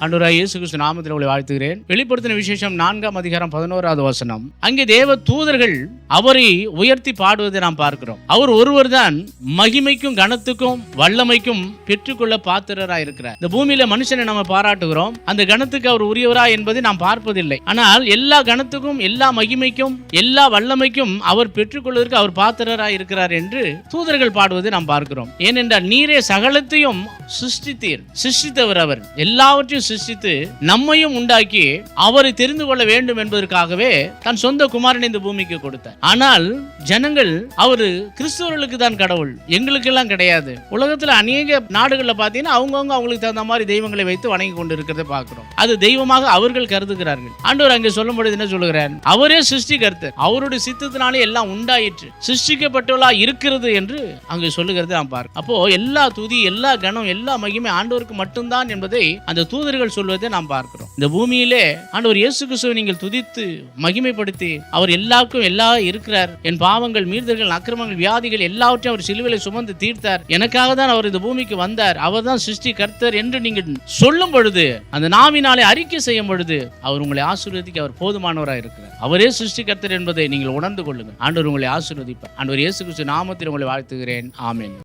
ஆண்டவராகிய இயேசு கிறிஸ்து நாமத்தில் உங்களை வாழ்த்துகிறேன். வெளிப்படுத்தின விசேஷம் 4ஆம் அதிகாரம் 11வது வசனம். அங்கே தேவ தூதர்கள் அவரை உயர்த்தி பாடுவதை நாம் பார்க்கிறோம். அவர் ஒருவர் தான் மகிமைக்கும் கனத்துக்கும் வல்லமைக்கும் பெற்றுக்கொள்ள பாத்திரராய் இருக்கிறார். இந்த பூமியில மனுஷனை நம்ம பாராட்டுகிறோம், அந்த கனத்துக்கு அவர் உரியவரா என்பதை நாம் பார்ப்பதில்லை. ஆனால் எல்லா கனத்துக்கும் எல்லா மகிமைக்கும் எல்லா வல்லமைக்கும் அவர் பெற்றுக்கொள்வதற்கு அவர் பாத்திரராய் இருக்கிறார் என்று தூதர்கள் பாடுவதை நாம் பார்க்கிறோம். ஏனென்றால் நீரே சகலத்தையும் சிருஷ்டித்தீர். சிருஷ்டித்தவர் அவர், எல்லாவற்றையும் சிருஷ்டித்து நம்மையும் உண்டாக்கி அவரை தெரிந்து கொள்ள வேண்டும் என்பதற்காகவே தன் சொந்த குமாரனை இந்த பூமிக்கு கொடுத்தார். ஆனால் ஜனங்கள் அவரு கிறிஸ்தவர்களுக்கு தான் கடவுள், எங்களுக்கெல்லாம் கிடையாது. உலகத்துல அநேக நாடுகள்ல பாத்தீங்கன்னா அவங்கவுங்க அவங்களுக்கு தகுந்த மாதிரி தெய்வங்களை வைத்து வணங்கி கொண்டு இருக்கிறத பார்க்கிறோம். அது தெய்வமாக அவர்கள் கருதுகிறார்கள். ஆண்டவர் அங்கே சொல்லும் பொழுது என்ன சொல்லுகிறார்? அவரே சிருஷ்டிகர்த்தர், அவருடைய சித்தத்தினாலே எல்லாம் உண்டாயிற்று, சிருஷ்டிக்கப்பட்டவளா இருக்கிறது என்று அங்கே சொல்லுகிறது நாம் பார்க்கிறோம். அப்போ எல்லா துதி எல்லா கனம் எல்லா மகிமை ஆண்டவருக்கு மட்டும்தான் என்பதை அந்த தூதர்கள் சொல்வதை நாம் பார்க்கிறோம். இந்த பூமியிலே ஆண்டவர் இயேசு கிறிஸ்துவை நீங்கள் துதித்து மகிமைப்படுத்தி அவர் எல்லாருக்கும் எல்லாம் இருக்கிறார், என் பாவங்கள் மீறுதல்கள் அக்கிரமங்கள் வியாதிகள் எல்லாவற்றையும் அவர் சிலுவையிலே சுமந்து தீர்த்தார், எனக்காக தான் அவர் இந்த பூமிக்கு வந்தார், அவர் தான் சிருஷ்டி கர்த்தர் என்று நீங்கள் சொல்லும் பொழுது, அந்த நாவினாலே அறிக்கை செய்யும் பொழுது அவர் உங்களை ஆசீர்வதிக்க அவர் போதுமானவராக இருக்கிறார். அவரே சிருஷ்டி கர்த்தர் என்பதை நீங்கள் உணர்ந்து கொள்ளுங்கள். ஆண்டவர் உங்களை ஆசீர்வதிப்பார். ஆண்டவர் இயேசு கிறிஸ்து நாமத்தில் உங்களை வாழ்த்துகிறேன். ஆமென்.